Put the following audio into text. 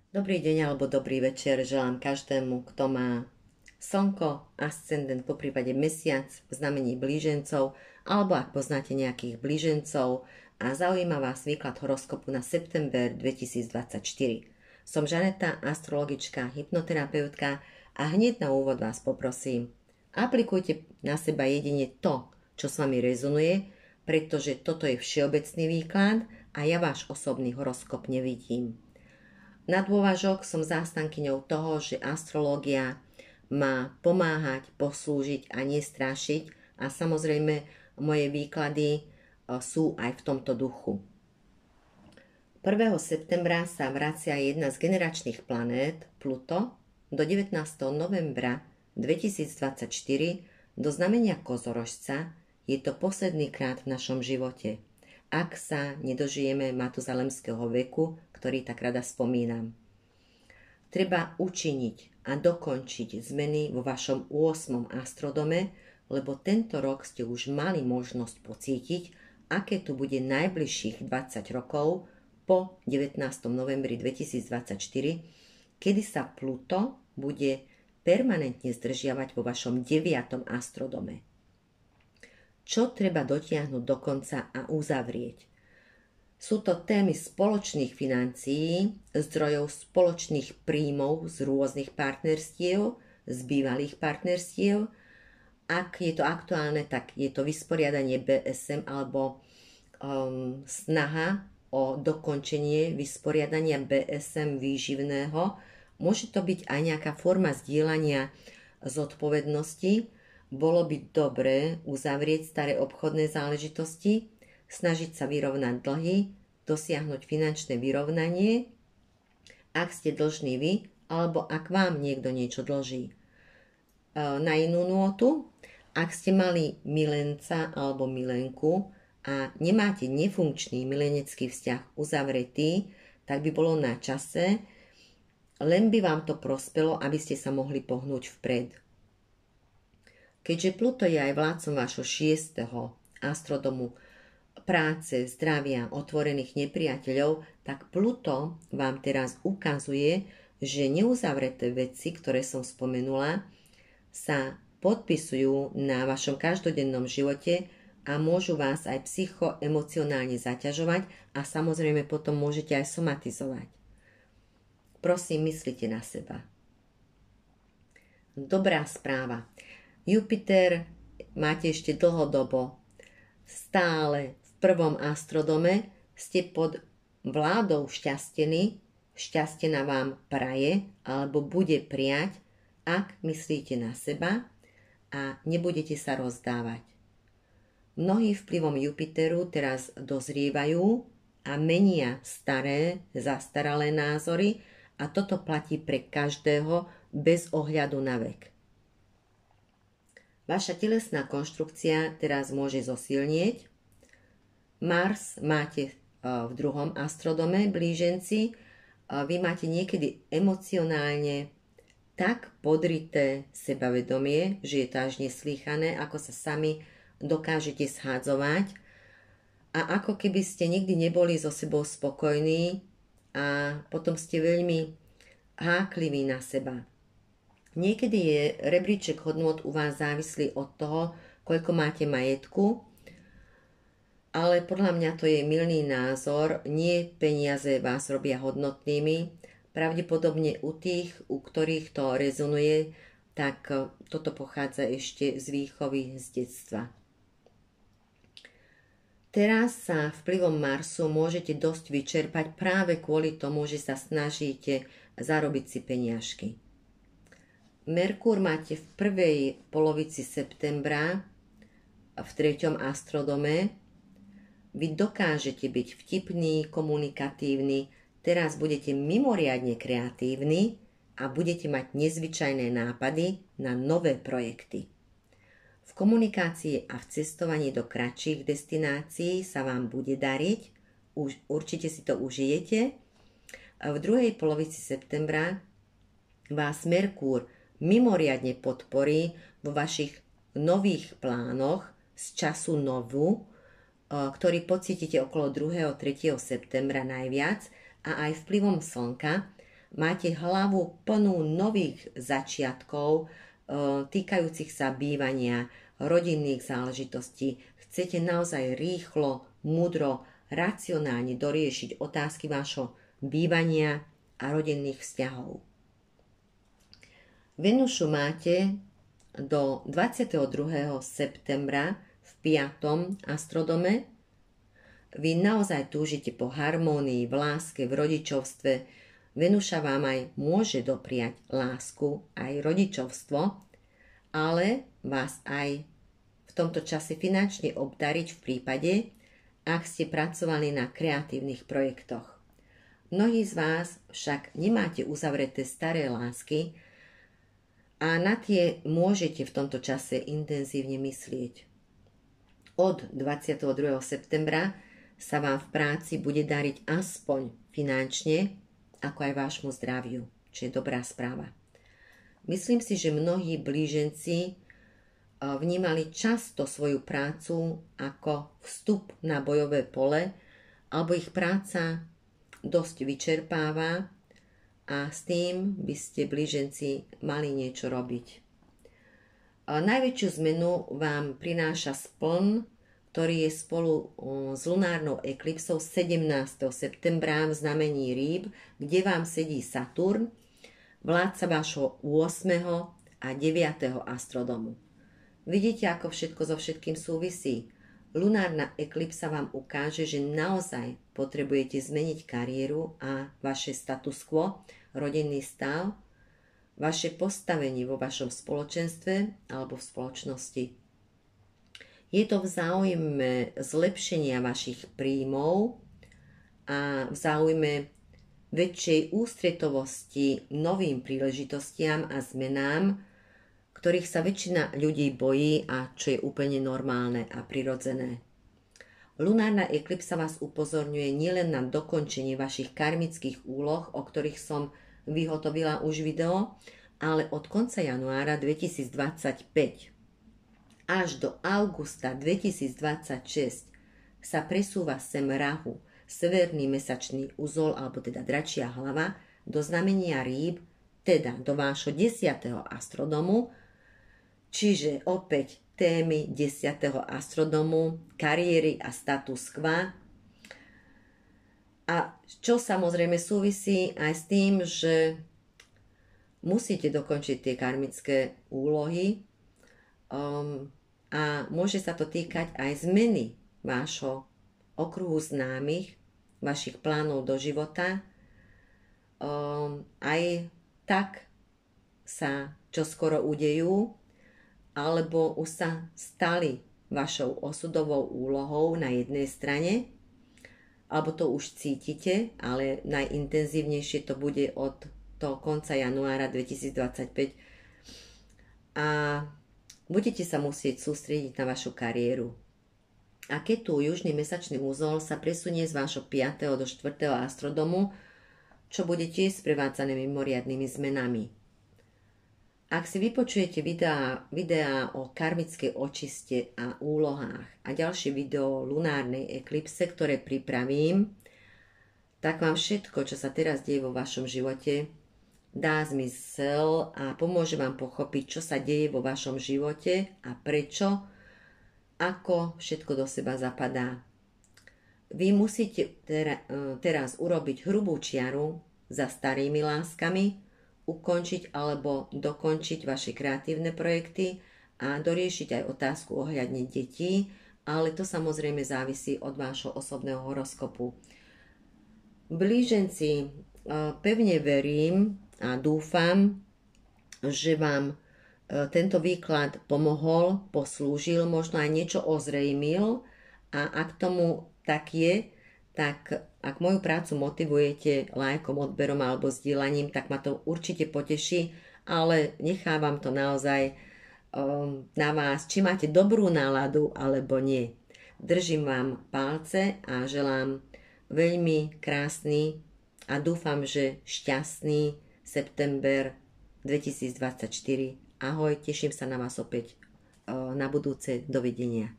Dobrý deň alebo dobrý večer želám každému, kto má slnko, ascendent, poprípade mesiac v znamení blížencov, alebo ak poznáte nejakých blížencov a zaujíma vás výklad horoskopu na september 2024. Som Žaneta, astrologička, hypnoterapeutka a hneď na úvod vás poprosím, aplikujte na seba jedine to, čo s vami rezonuje, pretože toto je všeobecný výklad a ja váš osobný horoskop nevidím. Na dôvažok som zástankyňou toho, že astrológia má pomáhať, poslúžiť a nestrašiť a samozrejme moje výklady sú aj v tomto duchu. 1. septembra sa vracia jedna z generačných planét, Pluto, do 19. novembra 2024 do znamenia Kozorožca. Je to posledný krát v našom živote, ak sa nedožijeme matuzalemského veku, ktorý tak rada spomínam. Treba učiniť a dokončiť zmeny vo vašom 8. astrodome, lebo tento rok ste už mali možnosť pocítiť, aké tu bude najbližších 20 rokov po 19. novembri 2024, kedy sa Pluto bude permanentne zdržiavať vo vašom 9. astrodome. Čo treba dotiahnuť do konca a uzavrieť? Sú to témy spoločných financií, zdrojov spoločných príjmov z rôznych partnerstiev, z bývalých partnerstiev. Ak je to aktuálne, tak je to vysporiadanie BSM alebo snaha o dokončenie vysporiadania BSM výživného. Môže to byť aj nejaká forma zdieľania zodpovednosti. Bolo by dobré uzavrieť staré obchodné záležitosti, snažiť sa vyrovnať dlhy, dosiahnuť finančné vyrovnanie, ak ste dlžní vy, alebo ak vám niekto niečo dlží. Na inú nôtu, ak ste mali milenca alebo milenku a nemáte nefunkčný milenecký vzťah uzavretý, tak by bolo na čase, len by vám to prospelo, aby ste sa mohli pohnúť vpred. Keďže Pluto je aj vládcom vášho 6. astrodomu práce, zdravia, otvorených nepriateľov, tak Pluto vám teraz ukazuje, že neuzavreté veci, ktoré som spomenula, sa podpisujú na vašom každodennom živote a môžu vás aj psychoemocionálne zaťažovať a samozrejme potom môžete aj somatizovať. Prosím, myslite na seba. Dobrá správa. Jupiter máte ešte dlhodobo. Stále v 1. astrodome ste pod vládou šťastení. Šťastená vám praje alebo bude prijať, ak myslíte na seba a nebudete sa rozdávať. Mnohí vplyvom Jupiteru teraz dozrievajú a menia staré, zastaralé názory a toto platí pre každého bez ohľadu na vek. Vaša telesná konštrukcia teraz môže zosilnieť. Mars máte v 2. astrodome, blíženci. Vy máte niekedy emocionálne tak podrité sebavedomie, že je to až neslýchané, ako sa sami dokážete shádzovať a ako keby ste nikdy neboli so sebou spokojní a potom ste veľmi hákliví na seba. Niekedy je rebríček hodnôt u vás závislý od toho, koľko máte majetku, ale podľa mňa to je mylný názor, nie peniaze vás robia hodnotnými. Pravdepodobne u tých, u ktorých to rezonuje, tak toto pochádza ešte z výchovy z detstva. Teraz sa vplyvom Marsu môžete dosť vyčerpať práve kvôli tomu, že sa snažíte zarobiť si peniažky. Merkúr máte v prvej polovici septembra v 3. astrodome. Vy dokážete byť vtipný, komunikatívny, teraz budete mimoriadne kreatívni a budete mať nezvyčajné nápady na nové projekty. V komunikácii a v cestovaní do kratších destinácií sa vám bude dariť, určite si to užijete. V druhej polovici septembra vás Merkúr mimoriadne podporí vo vašich nových plánoch z času novu, ktorý pocítite okolo 2. 3. septembra najviac a aj vplyvom slnka Máte hlavu plnú nových začiatkov, týkajúcich sa bývania, rodinných záležitostí. Chcete naozaj rýchlo, múdro, racionálne doriešiť otázky vášho bývania a rodinných vzťahov. Venušu máte do 22. septembra v 5. astrodome. Vy naozaj túžite po harmónii, v láske, v rodičovstve. Venuša vám aj môže dopriať lásku, aj rodičovstvo, ale vás aj v tomto čase finančne obdariť v prípade, ak ste pracovali na kreatívnych projektoch. Mnohí z vás však nemáte uzavreté staré lásky a na tie môžete v tomto čase intenzívne myslieť. Od 22. septembra sa vám v práci bude dariť aspoň finančne, ako aj vášmu zdraviu, čo je dobrá správa. Myslím si, že mnohí blíženci vnímali často svoju prácu ako vstup na bojové pole, alebo ich práca dosť vyčerpáva a s tým by ste blíženci mali niečo robiť. Najväčšiu zmenu vám prináša spln, ktorý je spolu s lunárnou eklipsou 17. septembra v znamení Rýb, kde vám sedí Saturn, vládca vášho 8. a 9. astrodomu. Vidíte, ako všetko so všetkým súvisí. Lunárna eklipsa vám ukáže, že naozaj potrebujete zmeniť kariéru a vaše status quo, rodinný stav, vaše postavenie vo vašom spoločenstve alebo v spoločnosti. Je to v záujme zlepšenia vašich príjmov a v záujme väčšej ústretovosti novým príležitostiam a zmenám, ktorých sa väčšina ľudí bojí a čo je úplne normálne a prirodzené. Lunárna eklipsa vás upozorňuje nielen na dokončenie vašich karmických úloh, o ktorých som vyhotovila už video, ale od konca januára 2025 až do augusta 2026 sa presúva sem Rahu, severný mesačný uzol, alebo teda dračia hlava, do znamenia Rýb, teda do vášho 10. astrodomu, čiže opäť témy 10. astrodomu, kariéry a status quo. A čo samozrejme súvisí aj s tým, že musíte dokončiť tie karmické úlohy a môže sa to týkať aj zmeny vášho okruhu známych, vašich plánov do života. Aj tak sa čoskoro udejú, alebo už sa stali vašou osudovou úlohou na jednej strane, alebo to už cítite, ale najintenzívnejšie to bude od toho konca januára 2025 a budete sa musieť sústrediť na vašu kariéru. A keď tu južný mesačný úzol sa presunie z vášho 5. do 4. astrodomu, čo bude tiež sprevádzané mimoriadnymi zmenami. Ak si vypočujete videá o karmickej očiste a úlohách a ďalšie video o lunárnej eklipse, ktoré pripravím, tak vám všetko, čo sa teraz deje vo vašom živote, dá zmysel a pomôže vám pochopiť, čo sa deje vo vašom živote a prečo, ako všetko do seba zapadá. Vy musíte teraz urobiť hrubú čiaru za starými láskami, ukončiť alebo dokončiť vaše kreatívne projekty a doriešiť aj otázku ohľadne detí, ale to samozrejme závisí od vášho osobného horoskopu. Blíženci, pevne verím a dúfam, že vám tento výklad pomohol, poslúžil, možno aj niečo ozrejmil a ak tomu tak je, tak ak moju prácu motivujete lajkom, odberom alebo zdieľaním, tak ma to určite poteší, ale nechávam to naozaj na vás, či máte dobrú náladu alebo nie. Držím vám palce a želám veľmi krásny a dúfam, že šťastný september 2024. Ahoj, teším sa na vás opäť na budúce. Dovidenia.